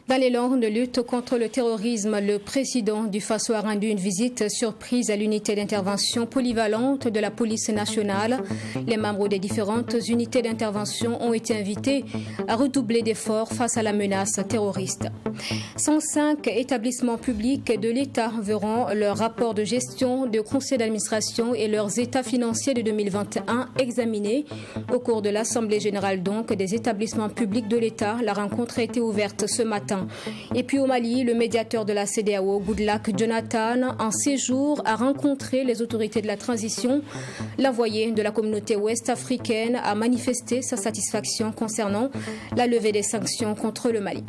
Dans l'élan de lutte contre le terrorisme, le président du Faso a rendu une visite surprise à l'unité d'intervention polyvalente de la police nationale. Les membres des différentes unités d'intervention ont été invités à redoubler d'efforts face à la menace terroriste. 105 établissements publics de l'État verront leur rapport de gestion de conseil d'administration et leurs états financiers de 2021 examinés. Au cours de l'Assemblée générale donc des établissements publics de l'État, la rencontre a été ouverte ce matin. Et puis au Mali, le médiateur de la CEDEAO, Goodluck Jonathan, en séjour, a rencontré les autorités de la transition. L'envoyé de la communauté ouest-africaine a manifesté sa satisfaction concernant la levée des sanctions contre le Mali.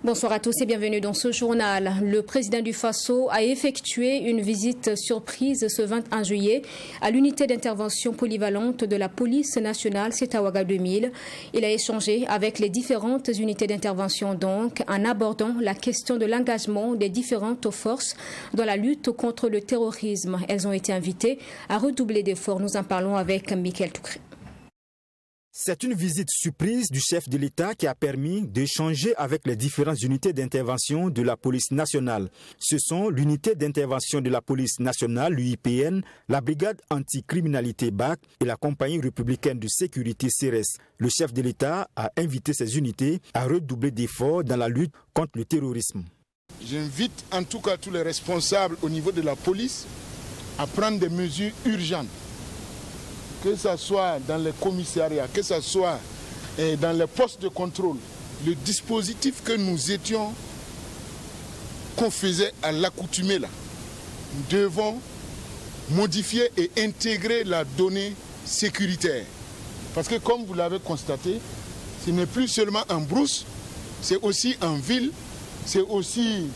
Bonsoir à tous et bienvenue dans ce journal. Le président du Faso a effectué une visite surprise ce 21 juillet à l'unité d'intervention polyvalente de la police nationale, c'est à Ouaga 2000. Il a échangé avec les différentes unités d'intervention donc en abordant la question de l'engagement des différentes forces dans la lutte contre le terrorisme. Elles ont été invitées à redoubler d'efforts. Nous en parlons avec Michael Toukré. C'est une visite surprise du chef de l'État qui a permis d'échanger avec les différentes unités d'intervention de la police nationale. Ce sont l'unité d'intervention de la police nationale, l'UIPN, la brigade anticriminalité BAC et la compagnie républicaine de sécurité CRS. Le chef de l'État a invité ces unités à redoubler d'efforts dans la lutte contre le terrorisme. J'invite en tout cas tous les responsables au niveau de la police à prendre des mesures urgentes. Que ce soit dans les commissariats, que ce soit dans les postes de contrôle, le dispositif que qu'on faisait à l'accoutumée là, nous devons modifier et intégrer la donnée sécuritaire. Parce que comme vous l'avez constaté, ce n'est plus seulement en brousse, c'est aussi en ville, c'est aussi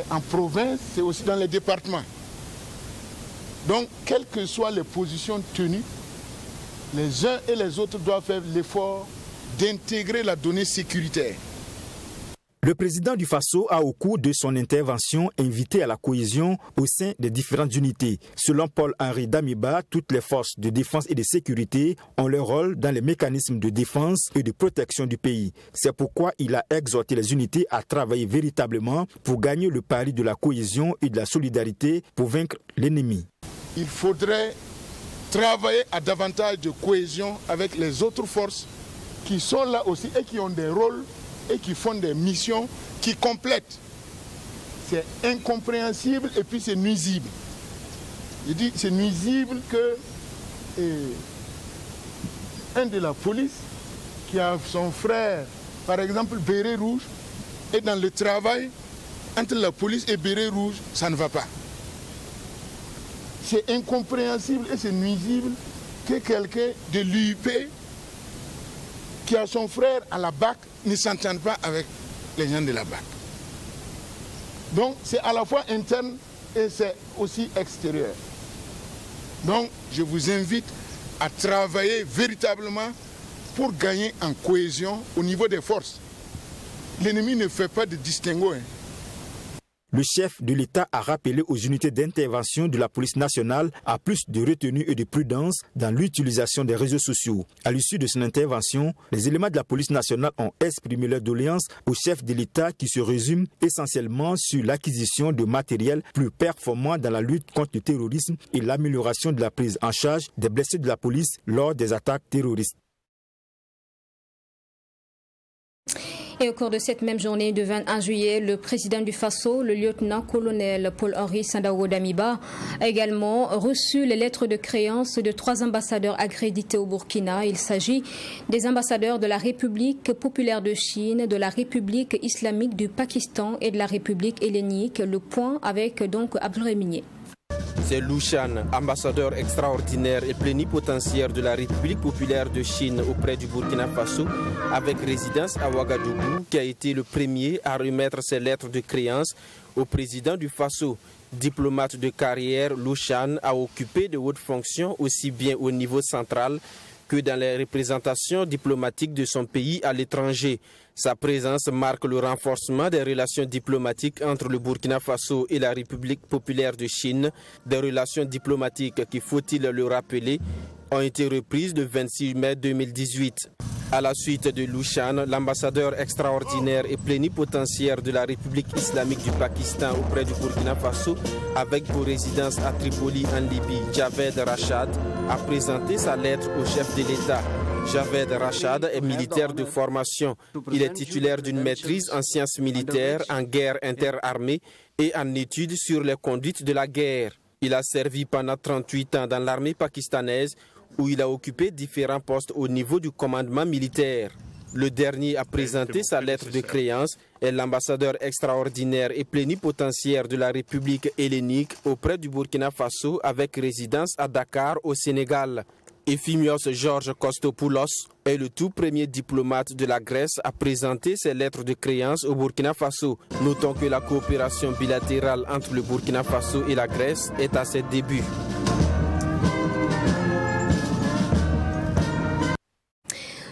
en province, c'est aussi dans les départements. Donc, quelles que soient les positions tenues, les uns et les autres doivent faire l'effort d'intégrer la donnée sécuritaire. Le président du Faso a, au cours de son intervention, invité à la cohésion au sein des différentes unités. Selon Paul-Henri Damiba, toutes les forces de défense et de sécurité ont leur rôle dans les mécanismes de défense et de protection du pays. C'est pourquoi il a exhorté les unités à travailler véritablement pour gagner le pari de la cohésion et de la solidarité pour vaincre l'ennemi. Il faudrait travailler à davantage de cohésion avec les autres forces qui sont là aussi et qui ont des rôles et qui font des missions qui complètent. C'est incompréhensible et puis c'est nuisible. Je dis c'est nuisible que un de la police qui a son frère, par exemple béret rouge, est dans le travail entre la police et béret rouge, ça ne va pas. C'est incompréhensible et c'est nuisible que quelqu'un de l'UIP qui a son frère à la BAC ne s'entende pas avec les gens de la BAC. Donc c'est à la fois interne et c'est aussi extérieur. Donc je vous invite à travailler véritablement pour gagner en cohésion au niveau des forces. L'ennemi ne fait pas de distinguo. Le chef de l'État a rappelé aux unités d'intervention de la police nationale à plus de retenue et de prudence dans l'utilisation des réseaux sociaux. À l'issue de son intervention, les éléments de la police nationale ont exprimé leur doléance au chef de l'État qui se résume essentiellement sur l'acquisition de matériel plus performant dans la lutte contre le terrorisme et l'amélioration de la prise en charge des blessés de la police lors des attaques terroristes. Et au cours de cette même journée de 21 juillet, le président du Faso, le lieutenant-colonel Paul-Henri Sandaogo Damiba, a également reçu les lettres de créance de 3 ambassadeurs accrédités au Burkina. Il s'agit des ambassadeurs de la République populaire de Chine, de la République islamique du Pakistan et de la République hellénique. Le point avec donc Abdoulaye Minier. C'est Lu Shan, ambassadeur extraordinaire et plénipotentiaire de la République populaire de Chine auprès du Burkina Faso, avec résidence à Ouagadougou, qui a été le premier à remettre ses lettres de créance au président du Faso. Diplomate de carrière, Lushan a occupé de hautes fonctions aussi bien au niveau central que dans les représentations diplomatiques de son pays à l'étranger. Sa présence marque le renforcement des relations diplomatiques entre le Burkina Faso et la République populaire de Chine, des relations diplomatiques qui, faut-il le rappeler, ont été reprises le 26 mai 2018. À la suite de Lushan, l'ambassadeur extraordinaire et plénipotentiaire de la République islamique du Pakistan auprès du Burkina Faso, avec pour résidence à Tripoli en Libye, Javed Rachad, a présenté sa lettre au chef de l'État. Javed Rachad est militaire de formation. Il est titulaire d'une maîtrise en sciences militaires, en guerre interarmée et en études sur les conduites de la guerre. Il a servi pendant 38 ans dans l'armée pakistanaise où il a occupé différents postes au niveau du commandement militaire. Le dernier à présenter sa lettre de créance est l'ambassadeur extraordinaire et plénipotentiaire de la République hellénique auprès du Burkina Faso avec résidence à Dakar au Sénégal. Ephimios Georges Kostopoulos est le tout premier diplomate de la Grèce à présenter ses lettres de créance au Burkina Faso. Notons que la coopération bilatérale entre le Burkina Faso et la Grèce est à ses débuts.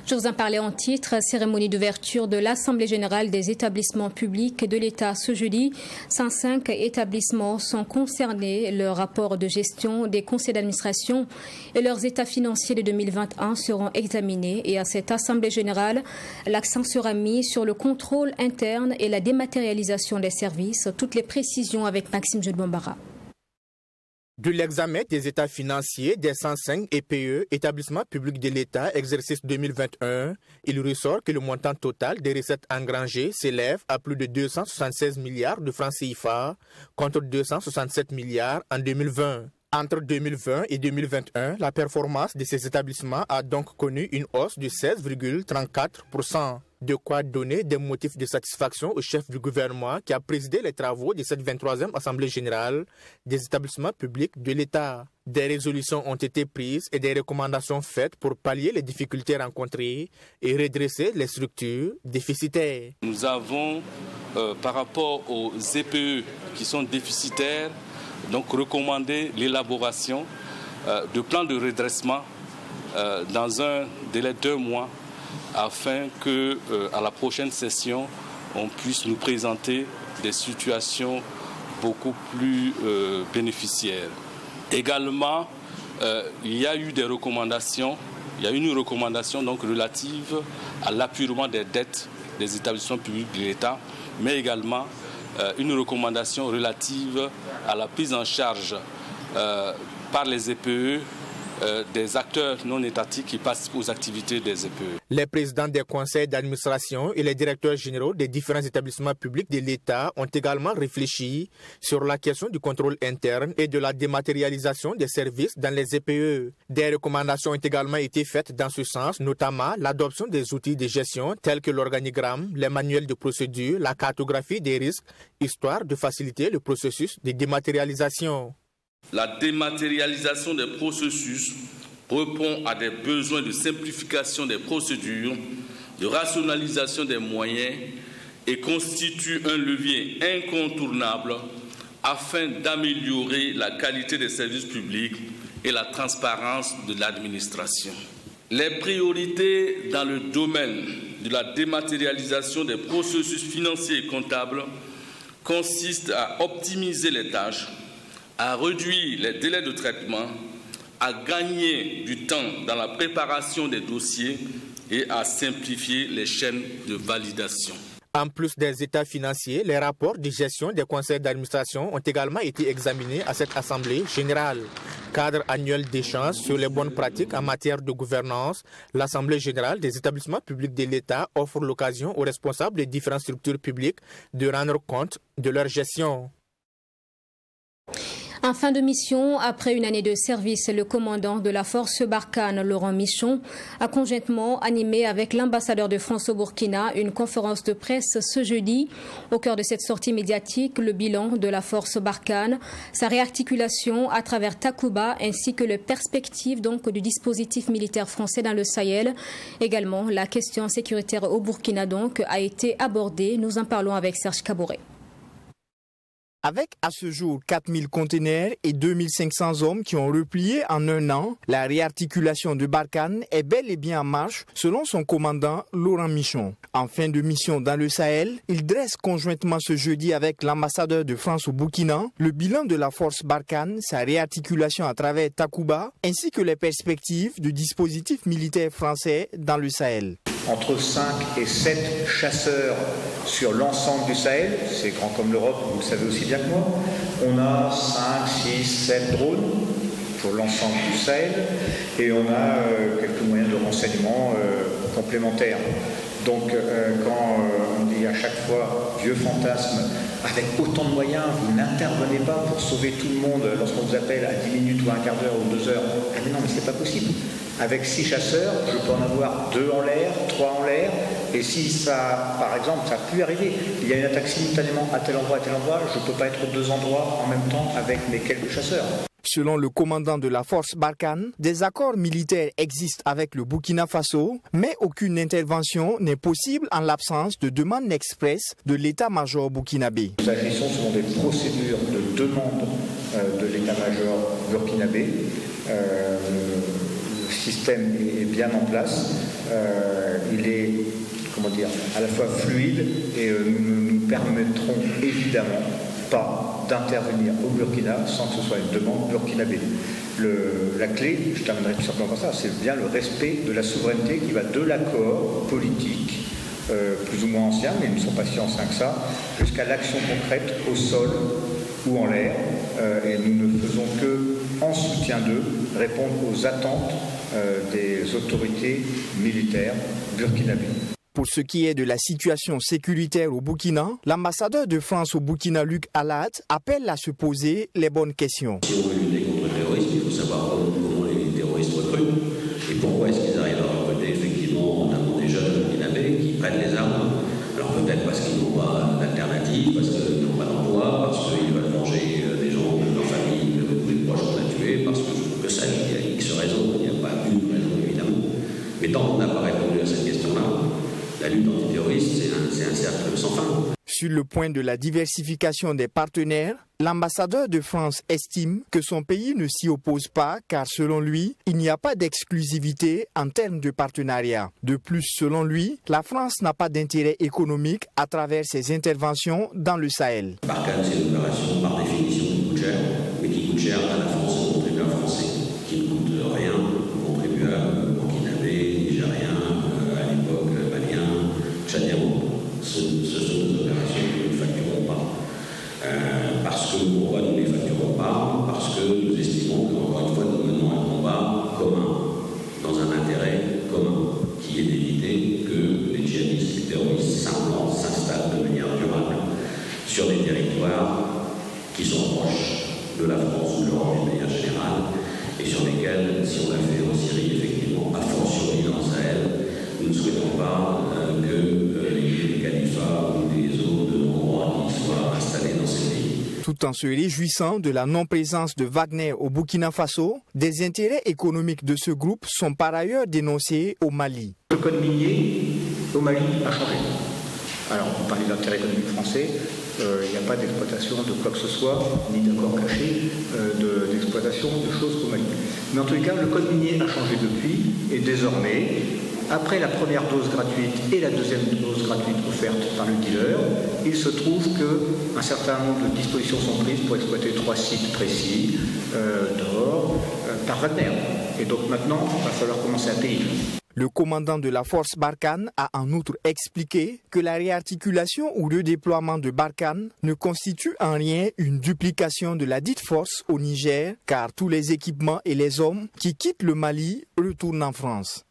Je vous en parlais en titre, cérémonie d'ouverture de l'Assemblée générale des établissements publics de l'État ce jeudi. 105 établissements sont concernés. Leurs rapports de gestion des conseils d'administration et leurs états financiers de 2021 seront examinés. Et à cette Assemblée générale, l'accent sera mis sur le contrôle interne et la dématérialisation des services. Toutes les précisions avec Maxime Jeune-Bombara. De l'examen des états financiers des 105 EPE, établissements publics de l'État, exercice 2021, il ressort que le montant total des recettes engrangées s'élève à plus de 276 milliards de francs CFA contre 267 milliards en 2020. Entre 2020 et 2021, la performance de ces établissements a donc connu une hausse de 16,34%. De quoi donner des motifs de satisfaction au chef du gouvernement qui a présidé les travaux de cette 23e Assemblée générale des établissements publics de l'État. Des résolutions ont été prises et des recommandations faites pour pallier les difficultés rencontrées et redresser les structures déficitaires. Nous avons, par rapport aux EPE qui sont déficitaires, donc recommandé l'élaboration de plans de redressement dans un délai de 2 mois afin que à la prochaine session, on puisse nous présenter des situations beaucoup plus bénéficiaires. Également, il y a eu des recommandations, il y a une recommandation donc relative à l'apurement des dettes des établissements publics de l'État, mais également une recommandation relative à la prise en charge par les EPE des acteurs non étatiques qui participent aux activités des EPE. Les présidents des conseils d'administration et les directeurs généraux des différents établissements publics de l'État ont également réfléchi sur la question du contrôle interne et de la dématérialisation des services dans les EPE. Des recommandations ont également été faites dans ce sens, notamment l'adoption des outils de gestion tels que l'organigramme, les manuels de procédure, la cartographie des risques, histoire de faciliter le processus de dématérialisation. La dématérialisation des processus répond à des besoins de simplification des procédures, de rationalisation des moyens et constitue un levier incontournable afin d'améliorer la qualité des services publics et la transparence de l'administration. Les priorités dans le domaine de la dématérialisation des processus financiers et comptables consistent à optimiser les tâches, à réduire les délais de traitement, à gagner du temps dans la préparation des dossiers et à simplifier les chaînes de validation. En plus des états financiers, les rapports de gestion des conseils d'administration ont également été examinés à cette Assemblée générale. Cadre annuel d'échange sur les bonnes pratiques en matière de gouvernance, l'Assemblée générale des établissements publics de l'État offre l'occasion aux responsables des différentes structures publiques de rendre compte de leur gestion. En fin de mission, après une année de service, le commandant de la force Barkhane, Laurent Michon, a conjointement animé avec l'ambassadeur de France au Burkina une conférence de presse ce jeudi. Au cœur de cette sortie médiatique, le bilan de la force Barkhane, sa réarticulation à travers Takuba ainsi que les perspectives du dispositif militaire français dans le Sahel. Également, la question sécuritaire au Burkina a été abordée. Nous en parlons avec Serge Kaboré. Avec à ce jour 4000 conteneurs et 2500 hommes qui ont replié en un an, la réarticulation de Barkhane est bel et bien en marche selon son commandant Laurent Michon. En fin de mission dans le Sahel, il dresse conjointement ce jeudi avec l'ambassadeur de France au Burkina le bilan de la force Barkhane, sa réarticulation à travers Takuba, ainsi que les perspectives du dispositif militaire français dans le Sahel. Entre 5 et 7 chasseurs sur l'ensemble du Sahel, c'est grand comme l'Europe, vous le savez aussi bien que moi. On a 5, 6, 7 drones pour l'ensemble du Sahel et on a quelques moyens de renseignement complémentaires. Donc quand on dit à chaque fois vieux fantasme, avec autant de moyens, vous n'intervenez pas pour sauver tout le monde lorsqu'on vous appelle à 10 minutes ou un quart d'heure ou 2 heures. Ah mais non, mais c'est pas possible. Avec 6 chasseurs, je peux en avoir 2 en l'air, 3 en l'air, et si ça, par exemple, ça a pu arriver, il y a une attaque simultanément à tel endroit, je ne peux pas être aux 2 endroits en même temps avec mes quelques chasseurs. Selon le commandant de la force Barkhane, des accords militaires existent avec le Burkina Faso, mais aucune intervention n'est possible en l'absence de demande express de l'état-major burkinabé. Nous agissons selon des procédures de demande de l'état-major burkinabé. Le système est bien en place. Il est, à la fois fluide et nous ne nous permettrons évidemment pas d'intervenir au Burkina sans que ce soit une demande burkinabé. La clé, je terminerai tout simplement par ça, c'est bien le respect de la souveraineté qui va de l'accord politique, plus ou moins ancien, mais ils ne sont pas si anciens que ça, jusqu'à l'action concrète au sol ou en l'air. Et nous ne faisons que, en soutien d'eux, répondre aux attentes des autorités militaires burkinabées. Pour ce qui est de la situation sécuritaire au Burkina, l'ambassadeur de France au Burkina, Luc Alad, appelle à se poser les bonnes questions. Si on veut lutter contre le terrorisme, il faut savoir comment les terroristes recrutent et pourquoi est-ce qu'ils arrivent à recruter effectivement notamment des jeunes burkinabés qui prennent les armes. Alors peut-être parce qu'ils n'ont pas d'alternative, parce qu'ils n'ont pas d'emploi, parce qu'ils veulent venger des gens de leur famille, tous les proches qu'on a tués, parce que ça, il y a X raisons, il n'y a pas une raison évidemment. Mais tant qu'on n'a pas répondu à cette question-là, la lutte antiterroriste, c'est un cercle sans fin. Sur le point de la diversification des partenaires, l'ambassadeur de France estime que son pays ne s'y oppose pas car selon lui, il n'y a pas d'exclusivité en termes de partenariat. De plus, selon lui, la France n'a pas d'intérêt économique à travers ses interventions dans le Sahel. Barkhane, c'est une opération par définition qui coûte cher, mais qui coûte cher à la France au contribuable français, qui ne coûte rien au contribuable burkinabé, nigérien, à l'époque malien, tchadien. Ce sont des opérations que nous ne facturons pas. Pourquoi nous ne les facturons pas? Parce que nous estimons qu'encore une fois, nous menons un combat commun, dans un intérêt commun, qui est d'éviter que les djihadistes terroristes s'implantent, s'installent de manière durable sur des territoires qui sont proches de la France ou de l'Europe d'une manière générale, et sur lesquels, si on l'a fait en Syrie, effectivement, à fortiori dans le Sahel, nous ne souhaitons pas qu'il y ait des califats ou des zones de non-droit qui soient installés dans ces pays. Tout en se réjouissant de la non-présence de Wagner au Burkina Faso, des intérêts économiques de ce groupe sont par ailleurs dénoncés au Mali. Le code minier au Mali a changé. Alors, on parlait d'intérêt économique français, il n'y a pas d'exploitation de quoi que ce soit, ni d'accord caché d'exploitation de choses au Mali. Mais en tout cas, le code minier a changé depuis, et désormais, après la première dose gratuite et la deuxième dose gratuite offerte par le dealer, il se trouve qu'un certain nombre de dispositions sont prises pour exploiter 3 sites précis d'or par Wagner. Et donc maintenant, il va falloir commencer à payer. Le commandant de la force Barkhane a en outre expliqué que la réarticulation ou le déploiement de Barkhane ne constitue en rien une duplication de la dite force au Niger, car tous les équipements et les hommes qui quittent le Mali retournent en France.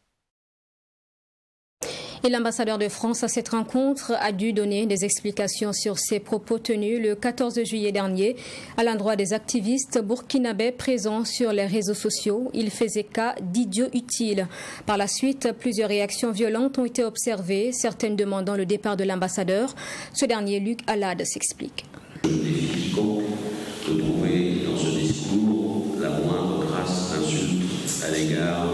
Et l'ambassadeur de France à cette rencontre a dû donner des explications sur ses propos tenus le 14 juillet dernier à l'endroit des activistes burkinabés présents sur les réseaux sociaux. Il faisait cas d'idiots utiles. Par la suite, plusieurs réactions violentes ont été observées, certaines demandant le départ de l'ambassadeur. Ce dernier, Luc Alad, s'explique. Je défie quiconque de trouver dans ce discours la moindre trace d'insulte à l'égard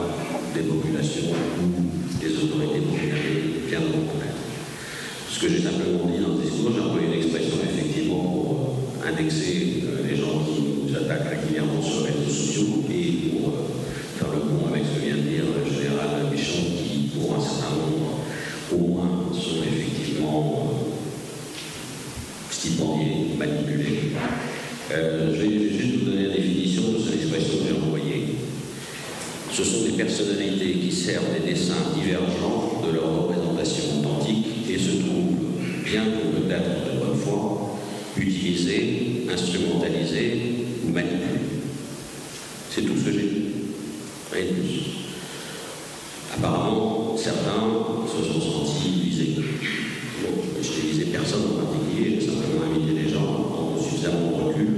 des populations ou des autorités burkinabées, bien au contraire. Ce que j'ai simplement dit dans ce discours, j'ai employé une expression effectivement pour indexer les gens qui nous attaquent régulièrement sur les réseaux sociaux et pour faire le pont avec ce que vient de dire le général Michon, qui pour un certain nombre au moins sont effectivement stipendiés, manipulés. Je vais juste vous donner la définition de cette expression que j'ai envoyée. Ce sont des personnalités qui servent des dessins divergents de leur représentation authentique et se trouvent, bien que peut-être de bonne foi, utilisés, instrumentalisés ou manipulés. C'est tout ce que j'ai dit. Rien de plus. Apparemment, certains se sont sentis visés. Bon, je n'ai visé personne en particulier, j'ai simplement invité les gens à prendre suffisamment de recul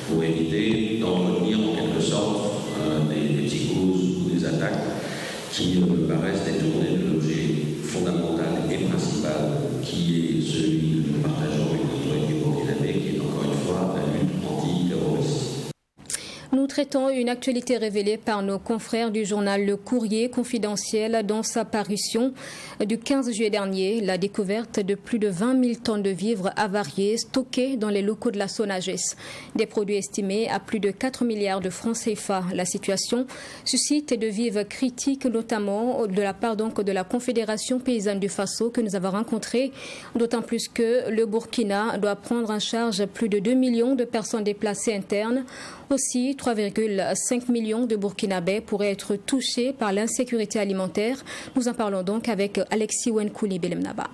pour éviter d'entretenir en quelque sorte des psychoses ou des attaques qui me paraissent détourner de l'objet fondamental et principal qui est celui que nous partageons avec l'autorité burkinabé, qui est encore une fois la lutte antiterroriste. Nous traitons une actualité révélée par nos confrères du journal Le Courrier confidentiel dans sa parution du 15 juillet dernier, la découverte de plus de 20 000 tonnes de vivres avariés stockés dans les locaux de la SONAGES. Des produits estimés à plus de 4 milliards de francs CFA. La situation suscite de vives critiques, notamment de la part de la Confédération paysanne du Faso que nous avons rencontrée, d'autant plus que le Burkina doit prendre en charge plus de 2 millions de personnes déplacées internes. Aussi, 3,5 millions de Burkinabés pourraient être touchés par l'insécurité alimentaire. Nous en parlons donc avec Alexis Wenkouli Belemnaba.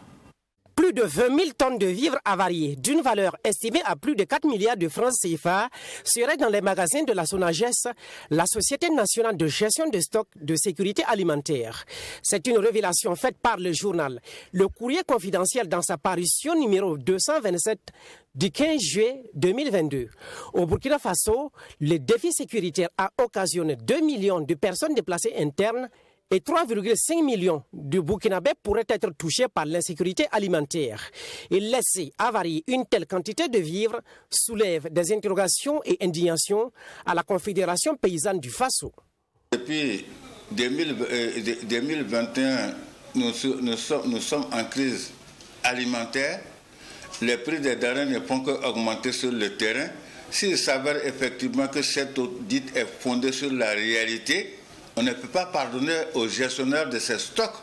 Plus de 20 000 tonnes de vivres avariés d'une valeur estimée à plus de 4 milliards de francs CFA seraient dans les magasins de la SONAGES, la Société nationale de gestion de stocks de sécurité alimentaire. C'est une révélation faite par le journal Le Courrier confidentiel dans sa parution numéro 227 du 15 juillet 2022. Au Burkina Faso, le défi sécuritaire a occasionné 2 millions de personnes déplacées internes et 3,5 millions de Burkinabés pourraient être touchés par l'insécurité alimentaire. Et laisser avarier une telle quantité de vivres soulève des interrogations et indignations à la Confédération paysanne du Faso. Depuis 2021, nous sommes en crise alimentaire. Les prix des denrées ne font qu'augmenter sur le terrain. S'il s'avère effectivement que cette audit est fondée sur la réalité, on ne peut pas pardonner aux gestionnaires de ces stocks.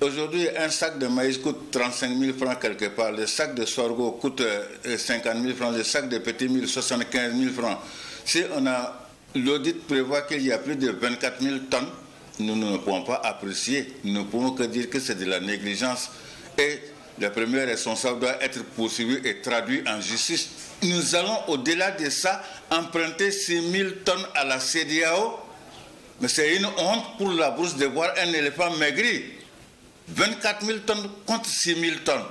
Aujourd'hui, un sac de maïs coûte 35 000 francs quelque part, le sac de sorgho coûte 50 000 francs, le sac de petits milles 75 000 francs. Si l'audit prévoit qu'il y a plus de 24 000 tonnes, nous ne pouvons pas apprécier. Nous ne pouvons que dire que c'est de la négligence. Et le premier responsable doit être poursuivi et traduit en justice. Nous allons au-delà de ça emprunter 6 000 tonnes à la CEDEAO. Mais c'est une honte pour la bourse de voir un éléphant maigri. 24 000 tonnes contre 6 000 tonnes.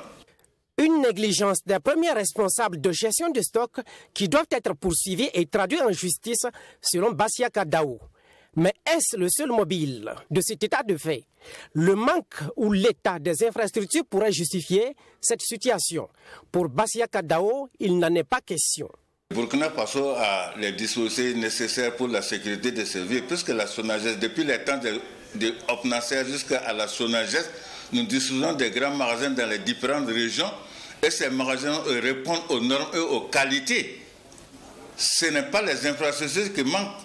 Une négligence des premiers responsables de gestion de stock qui doivent être poursuivis et traduits en justice selon Bassia Kadao. Mais est-ce le seul mobile de cet état de fait? Le manque ou l'état des infrastructures pourrait justifier cette situation. Pour Bassia Kadao, il n'en est pas question. Burkina Faso a les dispositifs nécessaires pour la sécurité de ses vies, puisque la SONAGES, depuis les temps de Opnacer jusqu'à la SONAGES, nous disposons de grands magasins dans les différentes régions et ces magasins répondent aux normes et aux qualités. Ce n'est pas les infrastructures qui manquent.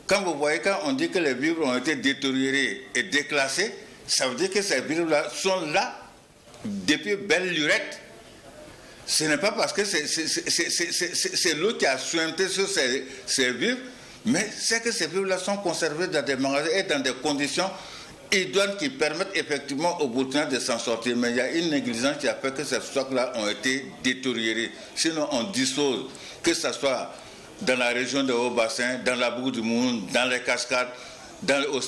Quand vous voyez, quand on dit que les vivres ont été détériorés et déclassés, ça veut dire que ces vivres-là sont là depuis belle lurette. Ce n'est pas parce que c'est l'eau qui a suinté sur ces vivres, mais c'est que ces vivres-là sont conservés dans des magasins et dans des conditions idoines qui permettent effectivement aux Burkinabés de s'en sortir. Mais il y a une négligence qui a fait que ces stocks-là ont été détériorés. Sinon, on dispose, que ce soit dans la région de Haut-Bassin, dans la boucle du Moun, dans les cascades,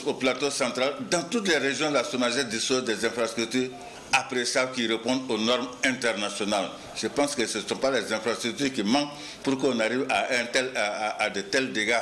au plateau central, dans toutes les régions, la SONAGES dispose des infrastructures appréciables qui répondent aux normes internationales. Je pense que ce ne sont pas les infrastructures qui manquent pour qu'on arrive à de tels dégâts.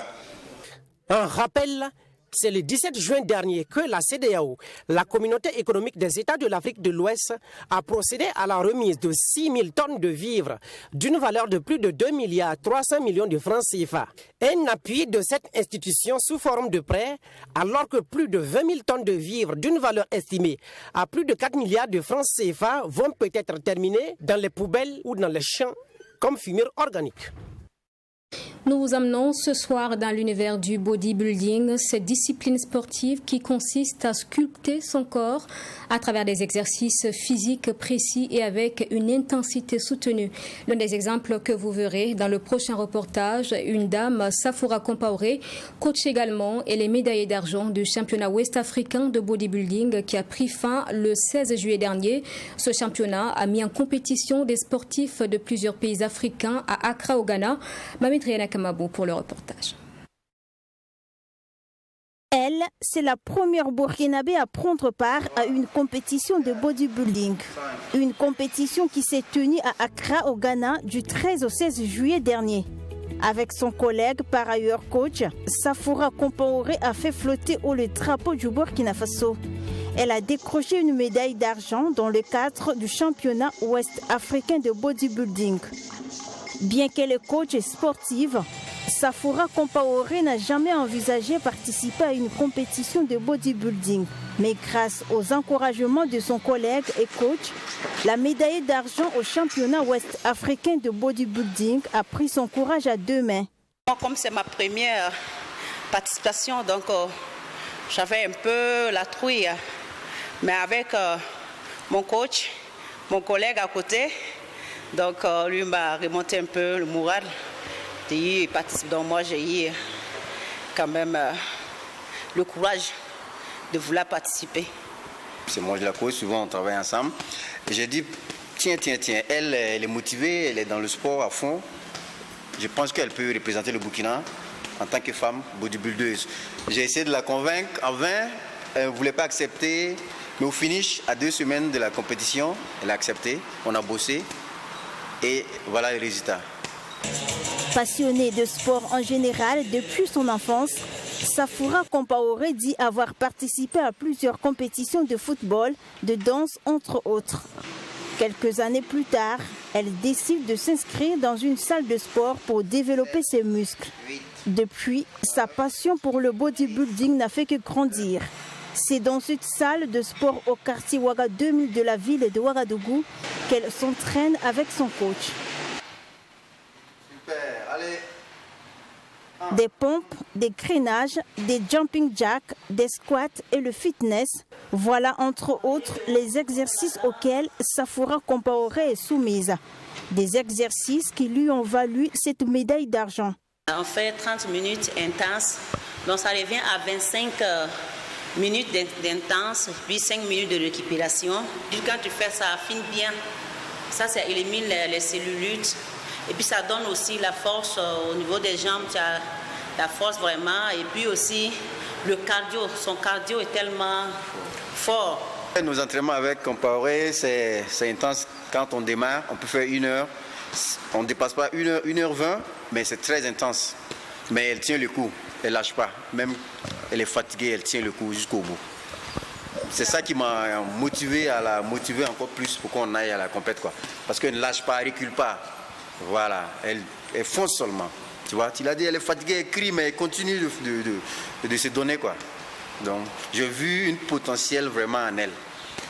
Un rappel, c'est le 17 juin dernier que la CEDEAO, la communauté économique des États de l'Afrique de l'Ouest, a procédé à la remise de 6 000 tonnes de vivres d'une valeur de plus de 2 milliards 300 millions de francs CFA. Un appui de cette institution sous forme de prêt, alors que plus de 20 000 tonnes de vivres d'une valeur estimée à plus de 4 milliards de francs CFA vont peut-être terminer dans les poubelles ou dans les champs comme fumier organique. Nous vous amenons ce soir dans l'univers du bodybuilding, cette discipline sportive qui consiste à sculpter son corps à travers des exercices physiques précis et avec une intensité soutenue. L'un des exemples que vous verrez dans le prochain reportage, une dame, Safoura Compaoré, coach également, et les médaillés d'argent du championnat ouest-africain de bodybuilding qui a pris fin le 16 juillet dernier. Ce championnat a mis en compétition des sportifs de plusieurs pays africains à Accra au Ghana. Mamie Kamabou pour le reportage. Elle, c'est la première Burkinabé à prendre part à une compétition de bodybuilding. Une compétition qui s'est tenue à Accra au Ghana du 13 au 16 juillet dernier. Avec son collègue, par ailleurs coach, Safoura Compaoré a fait flotter haut le drapeau du Burkina Faso. Elle a décroché une médaille d'argent dans le cadre du championnat ouest-africain de bodybuilding. Bien qu'elle est coach et sportive, Safoura Compaoré n'a jamais envisagé participer à une compétition de bodybuilding. Mais grâce aux encouragements de son collègue et coach, la médaille d'argent au championnat ouest-africain de bodybuilding a pris son courage à deux mains. Comme c'est ma première participation, donc j'avais un peu la trouille. Mais avec mon coach, mon collègue à côté, donc lui m'a remonté un peu le moral. Il participe, donc moi j'ai eu quand même le courage de vouloir participer. C'est moi je la coach, souvent on travaille ensemble. J'ai dit tiens, elle est motivée, elle est dans le sport à fond. Je pense qu'elle peut représenter le Burkina en tant que femme bodybuildeuse. J'ai essayé de la convaincre, en vain, elle ne voulait pas accepter. Mais au finish, à 2 semaines de la compétition, elle a accepté, on a bossé et voilà le résultat. Passionnée de sport en général depuis son enfance, Safoura Compaoré dit avoir participé à plusieurs compétitions de football, de danse entre autres. Quelques années plus tard, elle décide de s'inscrire dans une salle de sport pour développer ses muscles. Depuis, sa passion pour le bodybuilding n'a fait que grandir. C'est dans cette salle de sport au quartier Ouaga 2000 de la ville de Ouagadougou qu'elle s'entraîne avec son coach. Super, allez. Des pompes, des gainages, des jumping jacks, des squats et le fitness. Voilà entre autres les exercices auxquels Safoura Compaoré est soumise. Des exercices qui lui ont valu cette médaille d'argent. On fait 30 minutes intenses, donc ça revient à 25 minutes d'intense, puis 5 minutes de récupération. Puis quand tu fais ça, affine bien. Ça élimine les cellulites. Et puis ça donne aussi la force au niveau des jambes, tu as la force vraiment. Et puis aussi le cardio, son cardio est tellement fort. Nos entraînements avec Compaoré, c'est intense. Quand on démarre, on peut faire 1 heure. On ne dépasse pas 1h20, mais c'est très intense. Mais elle tient le coup, elle ne lâche pas. Même elle est fatiguée, elle tient le coup jusqu'au bout. C'est ça qui m'a motivé à la motiver encore plus pour qu'on aille à la compète, quoi. Parce qu'elle ne lâche pas, elle ne recule pas. Voilà, elle fonce seulement. Tu vois, tu l'as dit, elle est fatiguée, elle crie, mais elle continue de se donner, quoi. Donc, j'ai vu une potentiel vraiment en elle.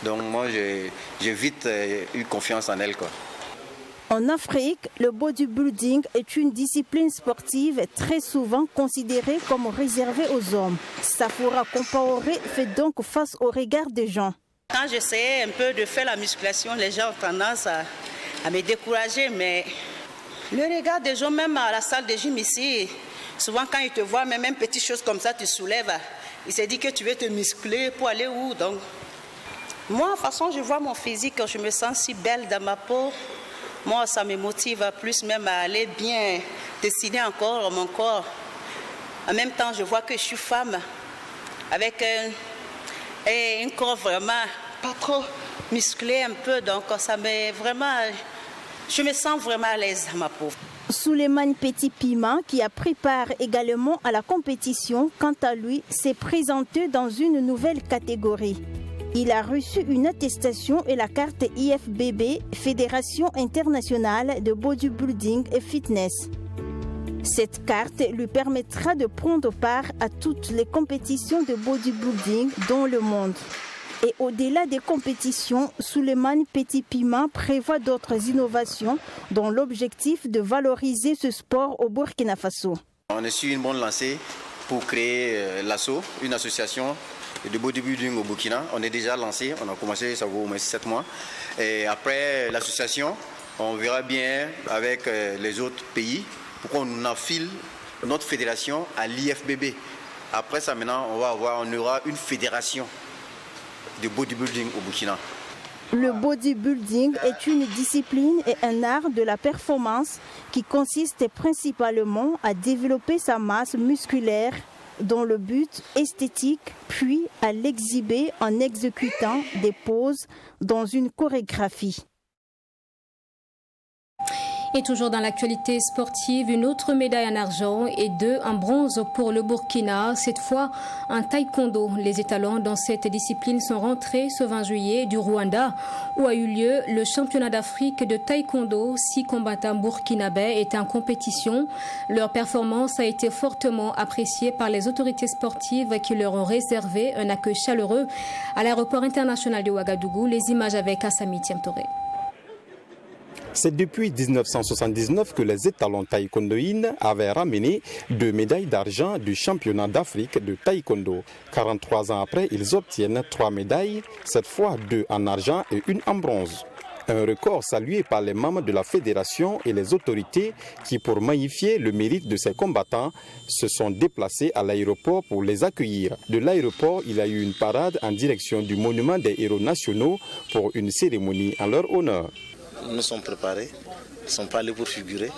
Donc, moi, j'ai vite eu confiance en elle, quoi. En Afrique, le bodybuilding est une discipline sportive très souvent considérée comme réservée aux hommes. Safoura Compaoré fait donc face au regard des gens. Quand j'essayais un peu de faire la musculation, les gens ont tendance à me décourager, mais le regard des gens, même à la salle de gym ici, souvent quand ils te voient, même une petite chose comme ça, tu soulèves, ils se disent que tu veux te muscler pour aller où. Donc, moi, de toute façon, je vois mon physique, je me sens si belle dans ma peau. Moi, ça me motive plus même à aller bien dessiner encore mon corps. En même temps, je vois que je suis femme, avec un corps vraiment pas trop musclé un peu. Donc, ça me vraiment, je me sens vraiment à l'aise dans ma peau. Souleymane Petit-Pima, qui a pris part également à la compétition, quant à lui, s'est présenté dans une nouvelle catégorie. Il a reçu une attestation et la carte IFBB, Fédération internationale de bodybuilding et fitness. Cette carte lui permettra de prendre part à toutes les compétitions de bodybuilding dans le monde. Et au-delà des compétitions, Souleymane Petit-Pima prévoit d'autres innovations dont l'objectif de valoriser ce sport au Burkina Faso. On est sur une bonne lancée pour créer l'ASSO, une association de bodybuilding au Burkina. On est déjà lancé, on a commencé, ça vaut au moins 7 mois. Et après l'association, on verra bien avec les autres pays pour qu'on enfile notre fédération à l'IFBB. Après ça, maintenant, on aura une fédération de bodybuilding au Burkina. Le bodybuilding est une discipline et un art de la performance qui consiste principalement à développer sa masse musculaire dans le but esthétique, puis à l'exhiber en exécutant des poses dans une chorégraphie. Et toujours dans l'actualité sportive, une autre médaille en argent et 2 en bronze pour le Burkina, cette fois en taekwondo. Les étalons dans cette discipline sont rentrés ce 20 juillet du Rwanda où a eu lieu le championnat d'Afrique de taekwondo. 6 combattants burkinabés étaient en compétition. Leur performance a été fortement appréciée par les autorités sportives qui leur ont réservé un accueil chaleureux à l'aéroport international de Ouagadougou. Les images avec Assami Tiamtoré. C'est depuis 1979 que les étalons taekwondoïnes avaient ramené 2 médailles d'argent du championnat d'Afrique de taekwondo. 43 ans après, ils obtiennent 3 médailles, cette fois 2 en argent et 1 en bronze. Un record salué par les membres de la fédération et les autorités qui, pour magnifier le mérite de ces combattants, se sont déplacés à l'aéroport pour les accueillir. De l'aéroport, il y a eu une parade en direction du monument des héros nationaux pour une cérémonie en leur honneur. Nous sommes préparés, nous ne sommes pas allés pour figurer.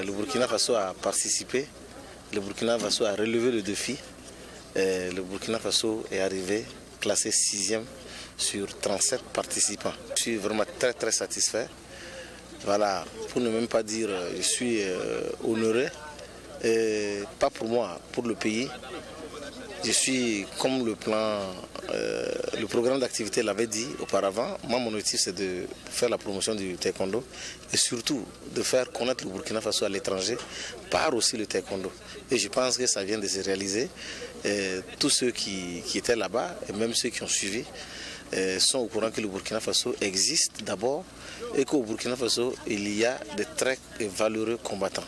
Le Burkina Faso a participé, le Burkina Faso a relevé le défi. Le Burkina Faso est arrivé classé 6e sur 37 participants. Je suis vraiment très satisfait. Voilà, pour ne même pas dire je suis honoré, pas pour moi, pour le pays. Je suis comme le programme d'activité l'avait dit auparavant. Moi, mon objectif, c'est de faire la promotion du taekwondo et surtout de faire connaître le Burkina Faso à l'étranger par aussi le taekwondo. Et je pense que ça vient de se réaliser. Tous ceux qui étaient là-bas et même ceux qui ont suivi sont au courant que le Burkina Faso existe d'abord et qu'au Burkina Faso, il y a de très valeureux combattants.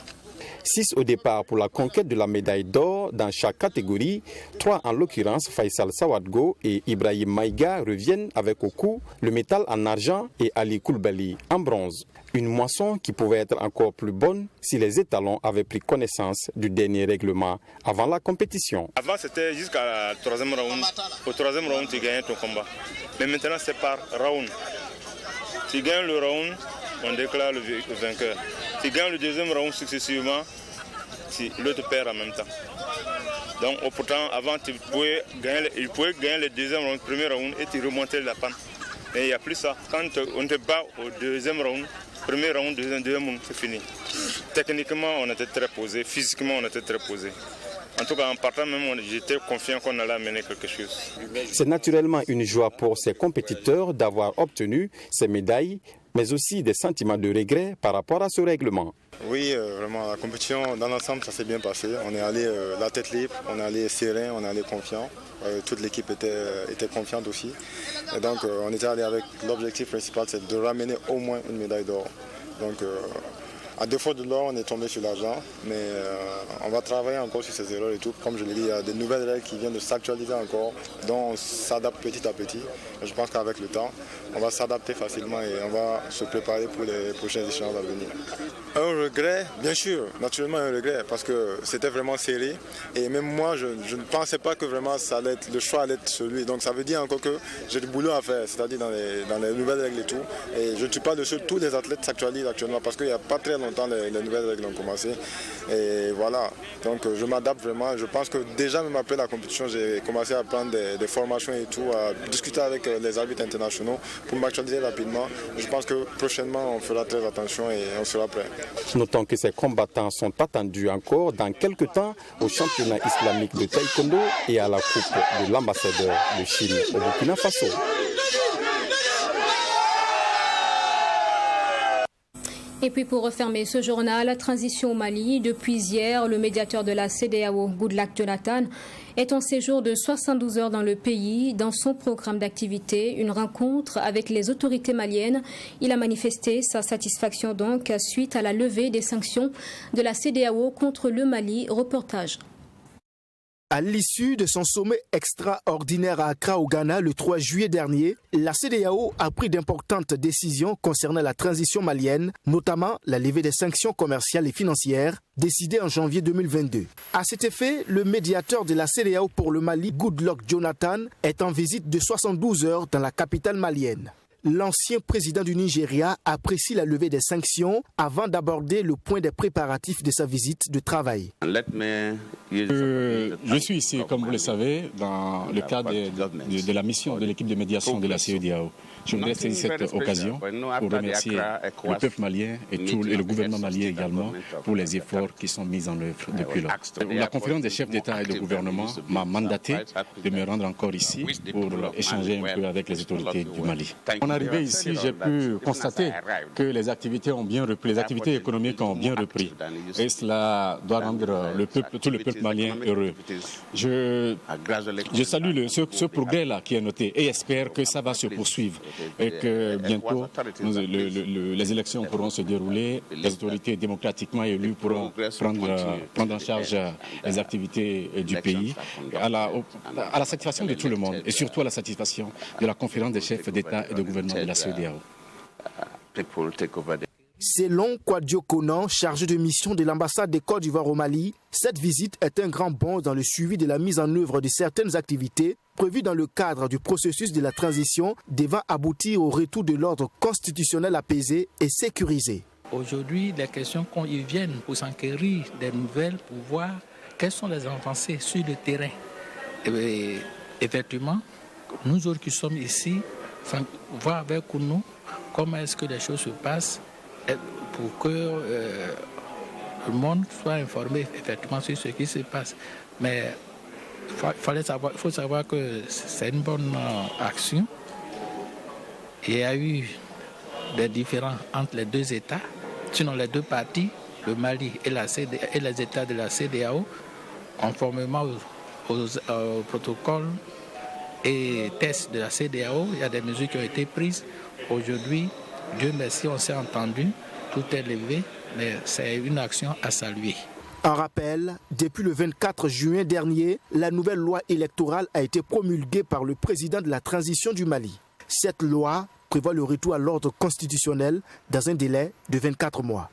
6 au départ pour la conquête de la médaille d'or dans chaque catégorie. 3 en l'occurrence, Faisal Sawadgo et Ibrahim Maïga reviennent avec au coup le métal en argent et Ali Koulibaly en bronze. Une moisson qui pouvait être encore plus bonne si les étalons avaient pris connaissance du dernier règlement avant la compétition. Avant c'était jusqu'à la 3e round. Au 3e round tu gagnais ton combat. Mais maintenant c'est par round. Tu gagnes le round, on déclare le vainqueur. Tu gagnes le 2e round successivement, l'autre perd en même temps. Donc pourtant avant il pouvait gagner le 2e round, le 1er round et tu remontais la pente. Mais il n'y a plus ça. Quand on te bat au 2e round, 1er round, 2e round, c'est fini. Techniquement on était très posé, physiquement on était très posé. En tout cas, en partant même, j'étais confiant qu'on allait amener quelque chose. C'est naturellement une joie pour ces compétiteurs d'avoir obtenu ces médailles, mais aussi des sentiments de regret par rapport à ce règlement. Oui, vraiment, la compétition dans l'ensemble, ça s'est bien passé. On est allé la tête libre, on est allé serein, on est allé confiant. Toute l'équipe était confiante aussi. Et donc, on était allé avec l'objectif principal, c'est de ramener au moins une médaille d'or. Donc, à défaut de l'or, on est tombé sur l'argent, mais on va travailler encore sur ces erreurs et tout. Comme je l'ai dit, il y a de nouvelles règles qui viennent de s'actualiser encore, dont on s'adapte petit à petit. Et je pense qu'avec le temps, on va s'adapter facilement et on va se préparer pour les prochaines échéances à venir. Un regret, bien sûr, naturellement un regret, parce que c'était vraiment serré. Et même moi, je ne pensais pas que vraiment le choix allait être celui. Donc ça veut dire encore que j'ai du boulot à faire, c'est-à-dire dans les nouvelles règles et tout. Et je ne suis pas le seul, tous les athlètes s'actualisent actuellement, parce qu'il n'y a pas très longtemps les nouvelles règles ont commencé. Et voilà, donc je m'adapte vraiment. Je pense que déjà même après la compétition, j'ai commencé à prendre des formations et tout, à discuter avec les arbitres internationaux pour m'actualiser rapidement. Je pense que prochainement, on fera très attention et on sera prêt. Notons que ces combattants sont attendus encore dans quelques temps au championnat islamique de taekwondo et à la coupe de l'ambassadeur de Chine au Burkina Faso. Et puis pour refermer ce journal, transition au Mali. Depuis hier, le médiateur de la CEDEAO, Goodluck Jonathan, est en séjour de 72 heures dans le pays. Dans son programme d'activité, une rencontre avec les autorités maliennes. Il a manifesté sa satisfaction donc suite à la levée des sanctions de la CEDEAO contre le Mali. Reportage. À l'issue de son sommet extraordinaire à Accra au Ghana le 3 juillet dernier, la CEDEAO a pris d'importantes décisions concernant la transition malienne, notamment la levée des sanctions commerciales et financières décidées en janvier 2022. À cet effet, le médiateur de la CEDEAO pour le Mali, Goodluck Jonathan, est en visite de 72 heures dans la capitale malienne. L'ancien président du Nigeria apprécie la levée des sanctions avant d'aborder le point des préparatifs de sa visite de travail. Je suis ici, comme vous le savez, dans le cadre de la mission de l'équipe de médiation de la CEDEAO. Je voudrais saisir cette occasion pour remercier le peuple malien et le gouvernement malien également pour les efforts qui sont mis en œuvre depuis lors. La conférence des chefs d'État et de gouvernement m'a mandaté de me rendre encore ici pour échanger un peu avec les autorités du Mali. Arrivé ici, j'ai pu constater que les activités ont bien repris, les activités économiques ont bien repris. Et cela doit rendre tout le peuple malien heureux. Je salue ce progrès-là qui est noté et espère que ça va se poursuivre et que bientôt les élections pourront se dérouler, les autorités démocratiquement élues pourront prendre en charge les activités du pays à la satisfaction de tout le monde et surtout à la satisfaction de la conférence des chefs d'État et de gouvernement de la CEDEAO. Selon Kwadio Konan, chargé de mission de l'ambassade de Côte d'Ivoire au Mali, cette visite est un grand bond dans le suivi de la mise en œuvre de certaines activités prévues dans le cadre du processus de la transition devant aboutir au retour de l'ordre constitutionnel apaisé et sécurisé. Aujourd'hui, la question quand ils viennent pour s'enquérir des nouvelles, pour voir quelles sont les avancées sur le terrain. Et effectivement, nous autres qui sommes ici, voir avec nous comment est-ce que les choses se passent pour que le monde soit informé effectivement sur ce qui se passe. Mais il faut savoir que c'est une bonne action. Il y a eu des différends entre les deux États, sinon les deux parties, le Mali et les États de la CEDEAO, conformément au protocole et tests de la CEDEAO, il y a des mesures qui ont été prises. Aujourd'hui, Dieu merci, on s'est entendu, tout est levé, mais c'est une action à saluer. En rappel, depuis le 24 juin dernier, la nouvelle loi électorale a été promulguée par le président de la transition du Mali. Cette loi prévoit le retour à l'ordre constitutionnel dans un délai de 24 mois.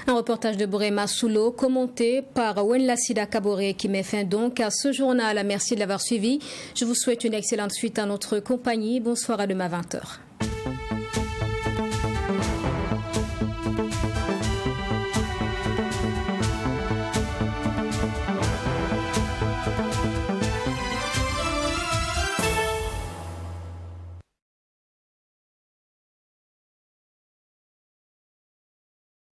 Un reportage de Brema Soulo commenté par Wenlasida Kabore qui met fin donc à ce journal. Merci de l'avoir suivi. Je vous souhaite une excellente suite à notre compagnie. Bonsoir, à demain 20h.